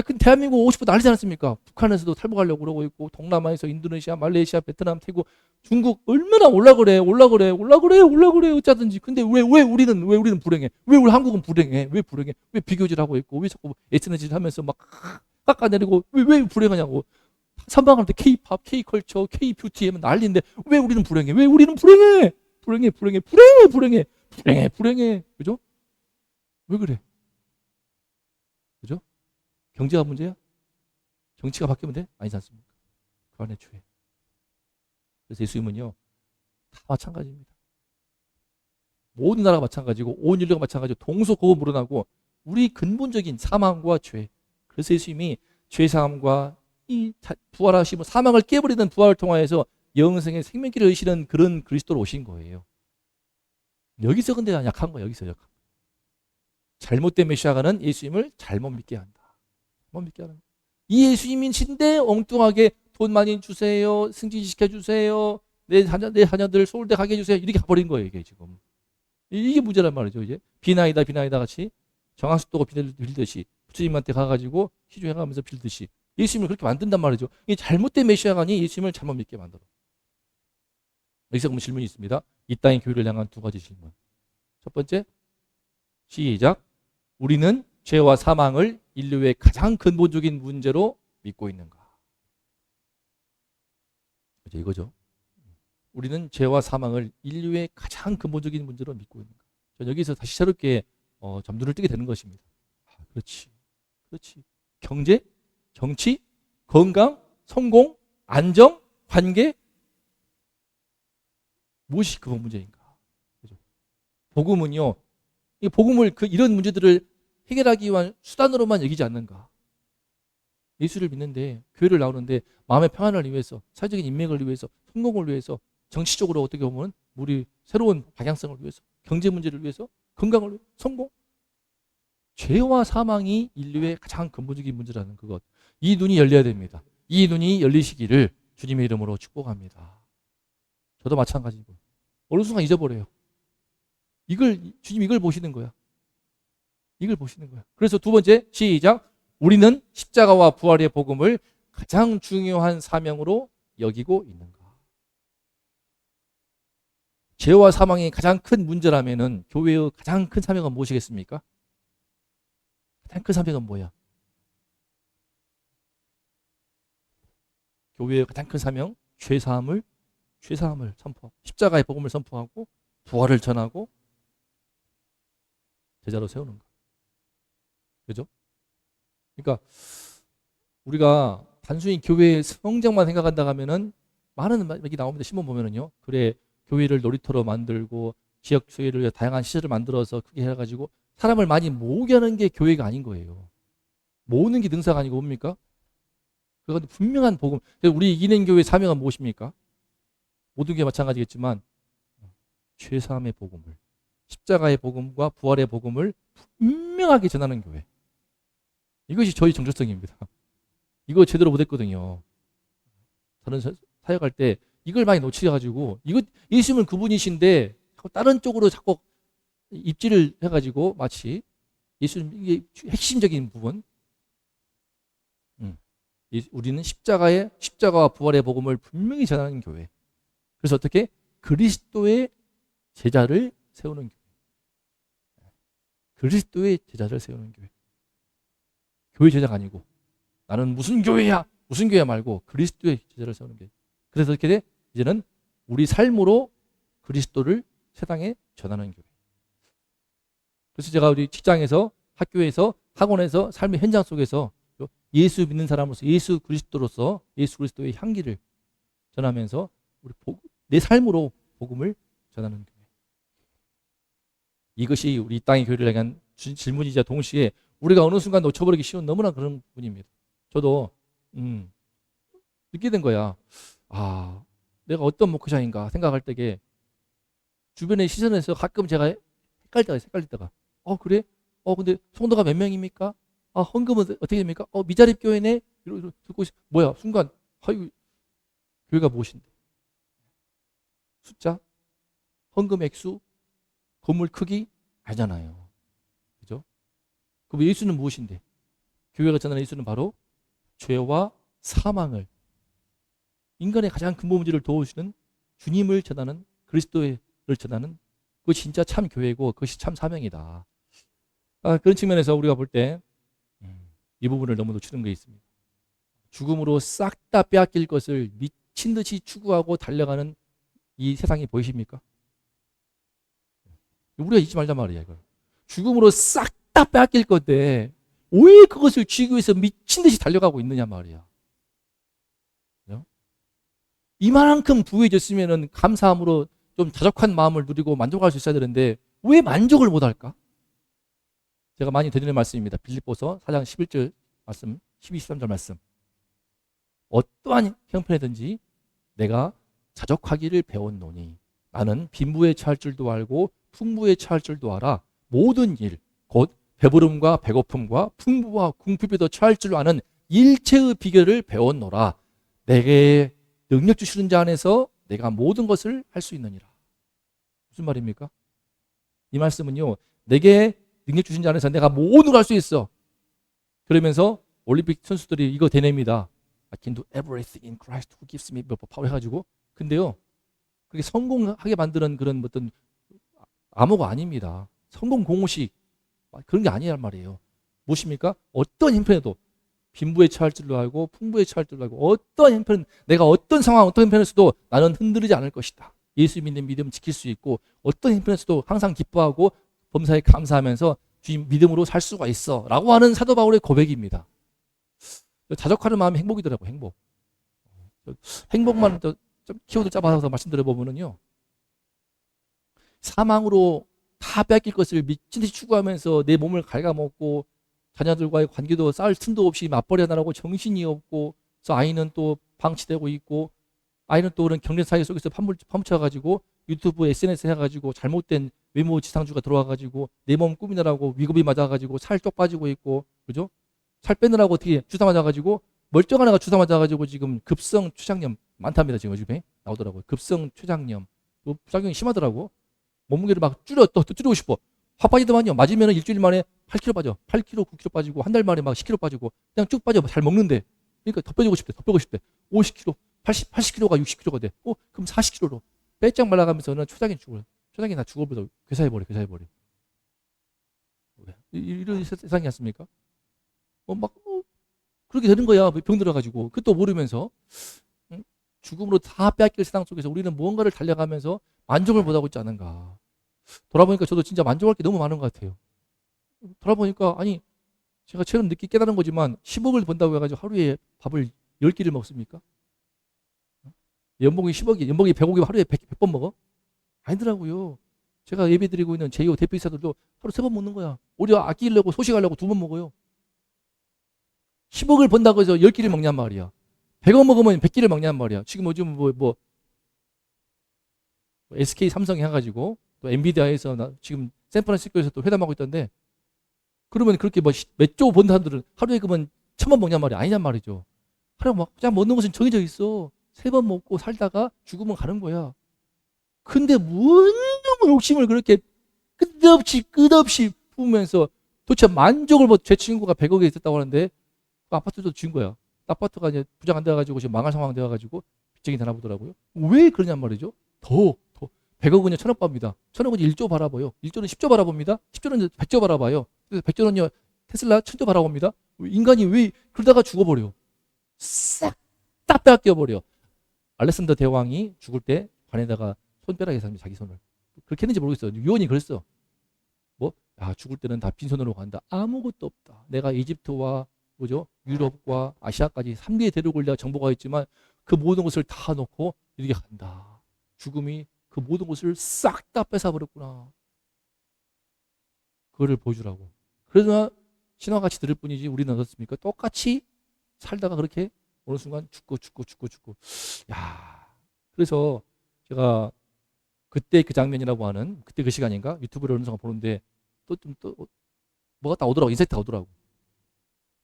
근데 대한민국 오고 싶어 난리지 않습니까? 북한에서도 탈북하려고 그러고 있고, 동남아에서 인도네시아, 말레이시아, 베트남, 태국, 중국 얼마나 올라 그래. 어쩌든지. 근데 왜 우리는 불행해? 왜 우리 한국은 불행해? 왜 불행해? 왜 비교질하고 있고, 왜 자꾸 SNS 하면서 막 깎아내리고, 왜 불행하냐고. 선방할 때 K-팝, K-컬처, K-뷰티 하면 난리인데 왜 우리는 불행해? 왜 우리는 불행해? 불행해. 그죠? 왜 그래? 그죠? 경제가 문제야? 정치가 바뀌면 돼? 아니지 않습니까? 그 안에 죄. 그래서 예수님은요, 다 마찬가지입니다. 모든 나라가 마찬가지고, 온 인류가 마찬가지고, 동서고금 물어나고, 우리 근본적인 사망과 죄. 그래서 예수님이 죄사함과 이 부활하시고 사망을 깨버리는 부활을 통하여서 영생의 생명길을 의시는 그런 그리스도로 오신 거예요. 여기서 근데 약한 거예요. 여기서 약한. 잘못된 메시아가는 예수님을 잘못 믿게 한다. 잘못 믿게 하는. 이 예수님이신데 엉뚱하게 돈 많이 주세요. 승진시켜 주세요. 내 자녀들 서울대 가게 해주세요. 이렇게 가버린 거예요. 이게 지금. 이게 문제란 말이죠. 이제 비나이다 같이 정학수도가 빌듯이 부처님한테 가가지고 희주해가면서 빌듯이 예수님을 그렇게 만든단 말이죠. 이 잘못된 메시아가니 예수님을 잘못 믿게 만들어. 여기서 그럼 질문이 있습니다. 이 땅의 교회를 향한 두 가지 질문. 첫 번째, 시작. 우리는 죄와 사망을 인류의 가장 근본적인 문제로 믿고 있는가? 이거죠. 우리는 죄와 사망을 인류의 가장 근본적인 문제로 믿고 있는가? 전 여기서 다시 새롭게 점들을 뜨게 되는 것입니다. 그렇지. 경제, 정치, 건강, 성공, 안정, 관계, 무엇이 그 문제인가? 그죠? 복음은요, 이 복음을 이런 문제들을 해결하기 위한 수단으로만 여기지 않는가? 예수를 믿는데, 교회를 나오는데, 마음의 평안을 위해서, 사회적인 인맥을 위해서, 성공을 위해서, 정치적으로 어떻게 보면 우리 새로운 방향성을 위해서, 경제 문제를 위해서, 건강을 위해서, 성공. 죄와 사망이 인류의 가장 근본적인 문제라는 그것. 이 눈이 열려야 됩니다. 이 눈이 열리시기를 주님의 이름으로 축복합니다. 저도 마찬가지고. 어느 순간 잊어버려요. 주님 이걸 보시는 거야. 그래서 두 번째, 시작. 우리는 십자가와 부활의 복음을 가장 중요한 사명으로 여기고 있는가? 죄와 사망이 가장 큰 문제라면은 교회의 가장 큰 사명은 무엇이겠습니까? 가장 큰 사명은 뭐야? 교회의 가장 큰 사명, 죄사함을 선포하고, 십자가의 복음을 선포하고, 부활을 전하고, 제자로 세우는 거. 그죠? 그러니까 우리가 단순히 교회의 성장만 생각한다 하면은 많은 얘기 나옵니다. 신문 보면은요. 그래, 교회를 놀이터로 만들고 지역 교회를 다양한 시설을 만들어서 크게 해가지고 사람을 많이 모으게 하는 게 교회가 아닌 거예요. 모으는 게 능사가 아니고 뭡니까? 그건 분명한 복음. 우리 이기는 교회의 사명은 무엇입니까? 모든 게 마찬가지겠지만 죄사함의 복음을, 십자가의 복음과 부활의 복음을 분명하게 전하는 교회. 이것이 저희 정체성입니다. 이거 제대로 못했거든요. 다른 사역할 때 이걸 많이 놓치가지고, 이거 예수님은 그분이신데 다른 쪽으로 자꾸 입지를 해가지고 마치 예수님 이게 핵심적인 부분. 우리는 십자가와 부활의 복음을 분명히 전하는 교회. 그래서 어떻게 그리스도의 제자를 세우는 교회. 그리스도의 제자를 세우는 교회. 교회 제자가 아니고 나는 무슨 교회야 말고 그리스도의 제자를 세우는 교회. 그래서 어떻게 돼? 이제는 우리 삶으로 그리스도를 세상에 전하는 교회. 그래서 제가 우리 직장에서, 학교에서, 학원에서, 삶의 현장 속에서 예수 믿는 사람으로서, 예수 그리스도의 향기를 전하면서 내 삶으로 복음을 전하는 교회. 이것이 우리 땅의 교회를 향한 질문이자 동시에 우리가 어느 순간 놓쳐버리기 쉬운 너무나 그런 부분입니다. 저도 느끼게 된 거야. 내가 어떤 목회자인가 생각할 때에 주변의 시선에서 가끔 제가 헷갈릴 때가 그래? 근데 성도가 몇 명입니까? 헌금은 어떻게 됩니까? 미자립 교회네? 이러고 듣고 뭐야? 순간 교회가 무엇인데? 숫자? 헌금 액수? 건물 크기? 아니잖아요. 그죠? 그럼 예수는 무엇인데? 교회가 전하는 예수는 바로 죄와 사망을, 인간의 가장 근본 문제를 도우시는 주님을 전하는, 그리스도를 전하는, 그것이 진짜 참 교회고 그것이 참 사명이다. 그런 측면에서 우리가 볼 때 이 부분을 너무 놓치는 게 있습니다. 죽음으로 싹 다 빼앗길 것을 미친 듯이 추구하고 달려가는 이 세상이 보이십니까? 우리가 잊지 말란 말이야, 이걸. 죽음으로 싹 다 빼앗길 건데 왜 그것을 쥐기 위해서 미친 듯이 달려가고 있느냐 말이야. 그죠? 이만큼 부유해졌으면 감사함으로 좀 자족한 마음을 누리고 만족할 수 있어야 되는데 왜 만족을 못할까? 제가 많이 드리는 말씀입니다. 빌립보서 4장 11절 말씀, 12, 13절 말씀. 어떠한 형편이든지 내가 자족하기를 배웠노니 나는 빈부에 처할 줄도 알고 풍부에 처할 줄도 알아. 모든 일, 곧 배부름과 배고픔과 풍부와 궁핍에도 처할 줄 아는 일체의 비결을 배웠노라. 내게 능력 주시는 자 안에서 내가 모든 것을 할 수 있느니라. 무슨 말입니까? 이 말씀은요, 내게 능력 주신 자 안에서 내가 모든 걸 할 수 있어. 그러면서 올림픽 선수들이 이거 대냅니다. I can do everything in Christ who gives me power 해가지고. 근데요, 그게 성공하게 만드는 그런 어떤 암호가 아닙니다. 성공 공식 그런 게 아니란 말이에요. 무엇입니까? 어떤 형편에도 빈부에 처할 줄도 알고 풍부에 처할 줄도 알고 어떤 형편, 내가 어떤 상황, 어떤 형편에서도 나는 흔들리지 않을 것이다. 예수 믿는 믿음 지킬 수 있고 어떤 형편에서도 항상 기뻐하고 범사에 감사하면서 주님 믿음으로 살 수가 있어 라고 하는 사도 바울의 고백입니다. 자족하는 마음이 행복이더라고요. 행복. 행복만 좀 키워드 짜봐서 말씀드려보면요, 사망으로 다 뺏길 것을 미친듯이 추구하면서 내 몸을 갉아먹고 자녀들과의 관계도 쌓을 틈도 없이 맞벌이 하느라고 정신이 없고, 그래서 아이는 또 방치되고 있고, 아이는 또 그런 경제 사회 속에서 파묻혀가지고 유튜브 SNS 해가지고 잘못된 외모 지상주가 들어와가지고 내 몸 꾸미느라고 위급이 맞아가지고 살 쪽 빠지고 있고, 그죠? 살 빼느라고 어떻게 주사 맞아가지고 멀쩡한 애가 주사 맞아가지고 지금 급성 췌장염 많답니다. 지금 요즘에 나오더라고요. 급성 췌장염 부작용이 심하더라고. 몸무게를 막 또 줄이고 싶어. 확 빠지더만요. 맞으면 일주일 만에 8kg 빠져. 8kg, 9kg 빠지고 한 달 만에 막 10kg 빠지고 그냥 쭉 빠져. 잘 먹는데. 그러니까 더 빼주고 싶대. 더 빼고 싶대. 50kg, 80kg가 60kg가 돼. 그럼 40kg로. 빼짝 말라가면서는 초장이 죽어요. 초장이 나 죽어버려. 괴사해버려. 이런 세상이 않습니까? 그렇게 되는 거야. 병 들어가지고. 그것도 모르면서. 죽음으로 다 빼앗길 세상 속에서 우리는 무언가를 달려가면서 만족을 못하고 있지 않은가. 돌아보니까 저도 진짜 만족할 게 너무 많은 것 같아요. 돌아보니까, 아니, 제가 최근 늦게 깨달은 거지만 10억을 번다고 해가지고 하루에 밥을 10끼를 먹습니까? 연봉이 10억이, 연봉이 100억이면 하루에 100번 먹어? 아니더라고요. 제가 예배 드리고 있는 제2호 대표이사들도 하루 3번 먹는 거야. 오히려 아끼려고 소식하려고 2번 먹어요. 10억을 번다고 해서 10끼를 먹냔 말이야. 100억 먹으면 100끼를 먹냔 말이야. 지금 요즘 SK 삼성이 해가지고 또 엔비디아에서 지금 샌프란시스코에서 또 회담하고 있던데, 그러면 그렇게 몇 조 번 사람들은 하루에 그러면 1000번 먹냔 말이야. 아니냔 말이죠. 하루에 막 그냥 먹는 것은 정해져 있어. 3번 먹고 살다가 죽으면 가는 거야. 근데 뭔 욕심을 그렇게 끝없이 부으면서 도대체 만족을 제 친구가 100억에 있었다고 하는데 그 아파트도 진 거야. 아파트가 이제 부장 안 돼가지고 지금 망할 상황 돼가지고 빚쟁이 되나 보더라고요. 왜 그러냔 말이죠. 더 100억은요 1000억 봅니다. 1000억은 1조 바라봐요. 1조는 10조 바라봅니다. 10조는 100조 바라봐요. 그래서 100조는요 테슬라 1000조 바라봅니다. 인간이 왜 그러다가 죽어버려. 싹 다 빼앗겨버려. 알렉산더 대왕이 죽을 때 관에다가 손가락에 삽니다. 자기 손을. 그렇게 했는지 모르겠어요. 유언이 그랬어. 죽을 때는 다 빈손으로 간다. 아무것도 없다. 내가 이집트와 유럽과 아시아까지 3개의 대륙을 내가 정보가 있지만 그 모든 것을 다 놓고 이렇게 간다. 죽음이 그 모든 것을 싹 다 뺏어버렸구나. 그거를 보여주라고. 그러나 신화같이 들을 뿐이지 우리는 어떻습니까? 똑같이 살다가 그렇게 어느 순간 죽고. 그래서 제가 그때 그 장면이라고 하는, 그때 그 시간인가? 유튜브를 어느 순간 보는데 또 뭐가 딱 오더라고. 인사이트가 오더라고.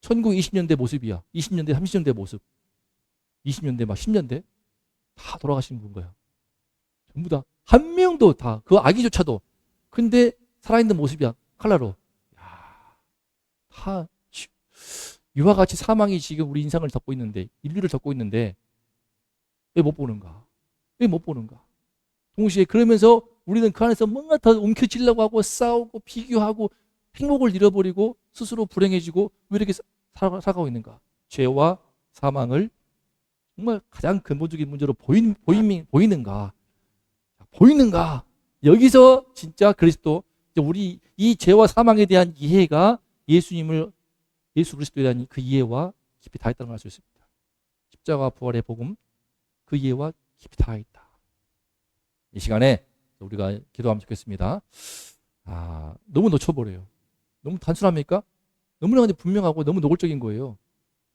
1920년대 모습이야. 20년대, 30년대 모습. 20년대, 막 10년대. 다 돌아가신 분 거야. 전부 다. 한 명도 다. 그 아기조차도. 근데 살아있는 모습이야. 칼라로. 다 이와 같이 사망이 지금 우리 인생을 덮고 있는데, 인류를 덮고 있는데 왜 못 보는가? 왜 못 보는가? 동시에 그러면서 우리는 그 안에서 뭔가 더 움켜쥐려고 하고 싸우고 비교하고 행복을 잃어버리고 스스로 불행해지고 왜 이렇게 살아가고 있는가? 죄와 사망을 정말 가장 근본적인 문제로 보이는가? 보이는가? 여기서 진짜 그리스도, 우리 이 죄와 사망에 대한 이해가 예수 그리스도에 대한 그 이해와 깊이 닿아있다는 걸 알 수 있습니다. 십자가 부활의 복음, 그 이해와 깊이 닿아있다. 이 시간에 우리가 기도하면 좋겠습니다. 너무 놓쳐버려요. 너무 단순합니까? 너무나 분명하고 너무 노골적인 거예요.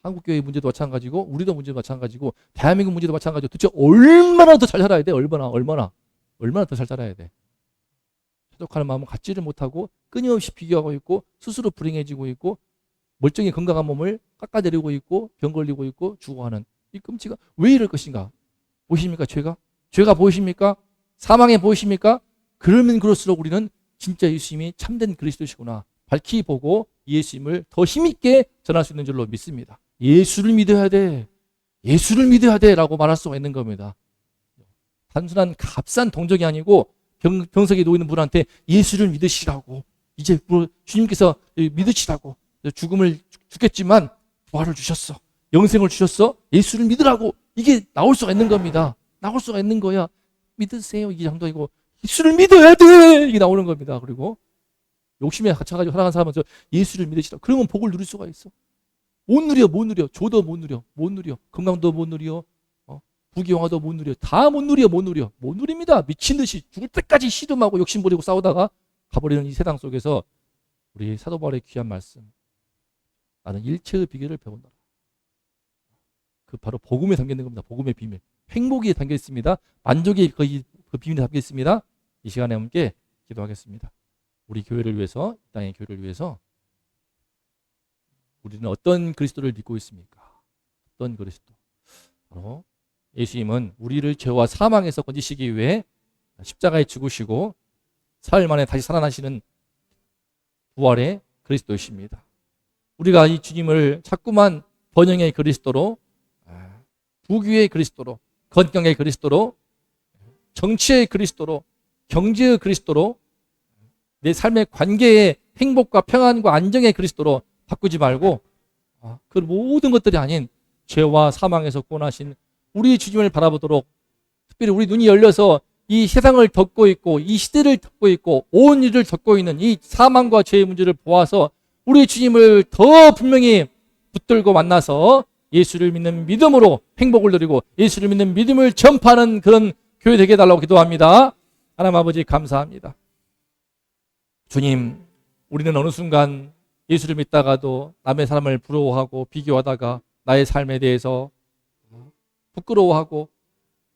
한국교회 문제도 마찬가지고 우리도 문제도 마찬가지고 대한민국 문제도 마찬가지고 도대체 얼마나 더 잘 살아야 돼? 얼마나 더 잘 살아야 돼? 최적화하는 마음을 갖지를 못하고 끊임없이 비교하고 있고 스스로 불행해지고 있고 멀쩡히 건강한 몸을 깎아내리고 있고 병 걸리고 있고 죽어가는 이 끔찍한, 왜 이럴 것인가? 보이십니까? 죄가 보이십니까? 사망에 보이십니까? 그러면 그럴수록 우리는 진짜 예수님이 참된 그리스도시구나 밝히 보고 예수님을 더 힘있게 전할 수 있는 줄로 믿습니다. 예수를 믿어야 돼. 예수를 믿어야 돼 라고 말할 수가 있는 겁니다. 단순한 값싼 동정이 아니고 병석에 놓이는 분한테 예수를 믿으시라고, 이제 주님께서 믿으시라고, 죽음을 죽겠지만 부활을 주셨어, 영생을 주셨어, 예수를 믿으라고, 이게 나올 수가 있는 겁니다. 나올 수가 있는 거야. 믿으세요 이게 정도이고 예수를 믿어야 돼 이게 나오는 겁니다. 그리고 욕심에 갇혀가지고 살아가는 사람은 예수를 믿으시라 그러면 복을 누릴 수가 있어. 못 누려. 조도 못 누려. 건강도 못 누려. 부귀영화도 못 누려. 다 못 누립니다. 미친 듯이 죽을 때까지 씨름하고 욕심 부리고 싸우다가 가버리는 이 세상 속에서 우리 사도 바울의 귀한 말씀, 나는 일체의 비결을 배운다. 그 바로 복음에 담겨 있는 겁니다. 복음의 비밀. 행복이 담겨 있습니다. 만족이 그 비밀에 담겨 있습니다. 이 시간에 함께 기도하겠습니다. 우리 교회를 위해서, 이 땅의 교회를 위해서 우리는 어떤 그리스도를 믿고 있습니까? 어떤 그리스도? 바로 예수님은 우리를 죄와 사망에서 건지시기 위해 십자가에 죽으시고 사흘 만에 다시 살아나시는 부활의 그리스도이십니다. 우리가 이 주님을 자꾸만 번영의 그리스도로, 부귀의 그리스도로, 건강의 그리스도로, 정치의 그리스도로, 경제의 그리스도로, 내 삶의 관계의 행복과 평안과 안정의 그리스도로 바꾸지 말고 그 모든 것들이 아닌 죄와 사망에서 구원하신 우리 주님을 바라보도록, 특별히 우리 눈이 열려서 이 세상을 덮고 있고 이 시대를 덮고 있고 온 일을 덮고 있는 이 사망과 죄의 문제를 보아서 우리 주님을 더 분명히 붙들고 만나서 예수를 믿는 믿음으로 행복을 누리고 예수를 믿는 믿음을 전파하는 그런 교회 되게 해달라고 기도합니다. 하나님 아버지 감사합니다. 주님, 우리는 어느 순간 예수를 믿다가도 남의 사람을 부러워하고 비교하다가 나의 삶에 대해서 부끄러워하고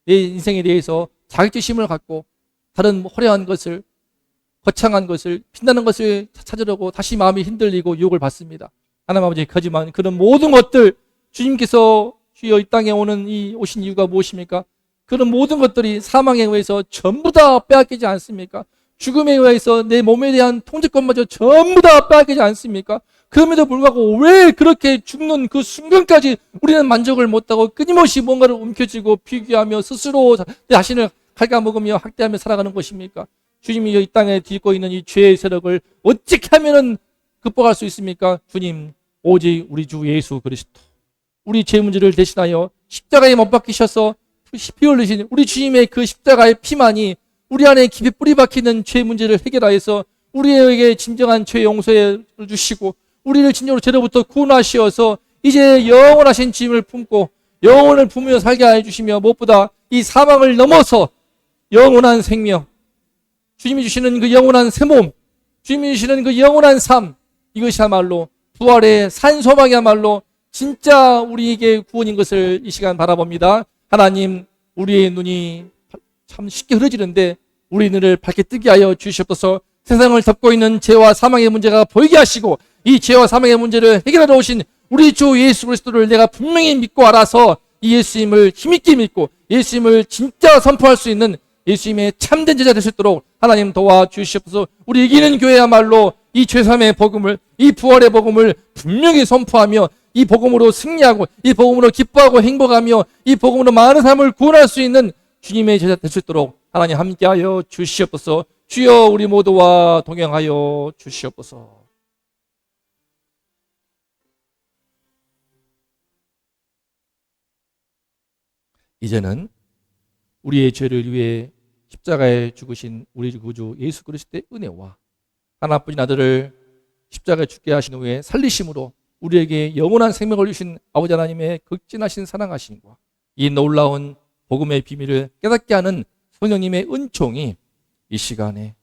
내 인생에 대해서 자격지심을 갖고 다른 화려한 것을, 거창한 것을, 빛나는 것을 찾으려고 다시 마음이 흔들리고 유혹을 받습니다. 하나님 아버지, 하지만 그런 모든 것들 주님께서 주여 이 땅에 오신 이유가 무엇입니까? 그런 모든 것들이 사망에 의해서 전부 다 빼앗기지 않습니까? 죽음에 의해서 내 몸에 대한 통제권마저 전부 다 빼앗기지 않습니까? 그럼에도 불구하고 왜 그렇게 죽는 그 순간까지 우리는 만족을 못하고 끊임없이 뭔가를 움켜쥐고 비교하며 스스로 내 자신을 갉아먹으며 학대하며 살아가는 것입니까? 주님이 이 땅에 딛고 있는 이 죄의 세력을 어떻게 하면은 극복할 수 있습니까? 주님, 오직 우리 주 예수 그리스도, 우리 죄 문제를 대신하여 십자가에 못 박히셔서 피 흘리신 우리 주님의 그 십자가의 피만이 우리 안에 깊이 뿌리 박히는 죄 문제를 해결하여서 우리에게 진정한 죄 용서를 주시고 우리를 진정으로 죄로부터 구원하시어서 이제 영원하신 주님을 품고 영혼을 품으며 살게 해주시며 무엇보다 이 사망을 넘어서 영원한 생명, 주님이 주시는 그 영원한 새 몸, 주님이 주시는 그 영원한 삶, 이것이야말로 부활의 산소망이야말로 진짜 우리에게 구원인 것을 이 시간 바라봅니다. 하나님, 우리의 눈이 참 쉽게 흐려지는데 우리 눈을 밝게 뜨게 하여 주시옵소서. 세상을 덮고 있는 죄와 사망의 문제가 보이게 하시고 이 죄와 사망의 문제를 해결하러 오신 우리 주 예수 그리스도를 내가 분명히 믿고 알아서 이 예수님을 힘있게 믿고 예수님을 진짜 선포할 수 있는 예수님의 참된 제자 될 수 있도록 하나님 도와주시옵소서. 우리 이기는 교회야말로 이 죄삼의 복음을, 이 부활의 복음을 분명히 선포하며 이 복음으로 승리하고 이 복음으로 기뻐하고 행복하며 이 복음으로 많은 사람을 구원할 수 있는 주님의 제자 될 수 있도록 하나님 함께하여 주시옵소서. 주여 우리 모두와 동행하여 주시옵소서. 이제는 우리의 죄를 위해 십자가에 죽으신 우리 구주 예수 그리스도의 은혜와 하나뿐인 아들을 십자가에 죽게 하신 후에 살리심으로 우리에게 영원한 생명을 주신 아버지 하나님의 극진하신 사랑하심과 이 놀라운 복음의 비밀을 깨닫게 하는 성령님의 은총이 이 시간에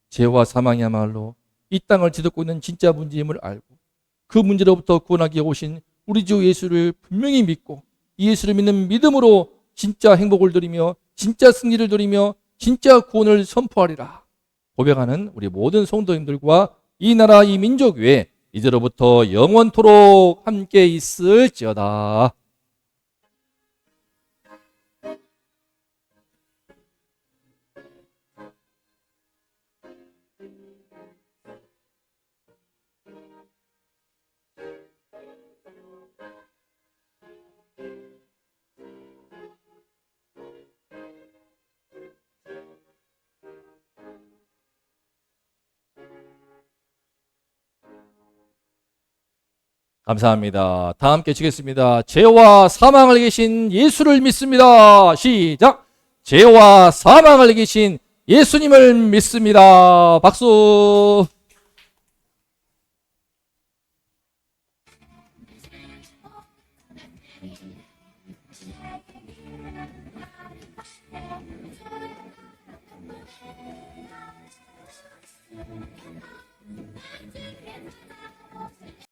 죄와 사망이야말로 이 땅을 뒤덮고 있는 진짜 문제임을 알고 그 문제로부터 구원하기 위해 오신 우리 주 예수를 분명히 믿고 이 예수를 믿는 믿음으로 진짜 행복을 누리며 진짜 승리를 누리며 진짜 구원을 선포하리라 고백하는 우리 모든 성도님들과 이 나라 이 민족 위에 이제로부터 영원토록 함께 있을지어다. 감사합니다. 다 함께 치겠습니다. 죄와 사망을 이기신 예수를 믿습니다. 시작. 죄와 사망을 이기신 예수님을 믿습니다. 박수.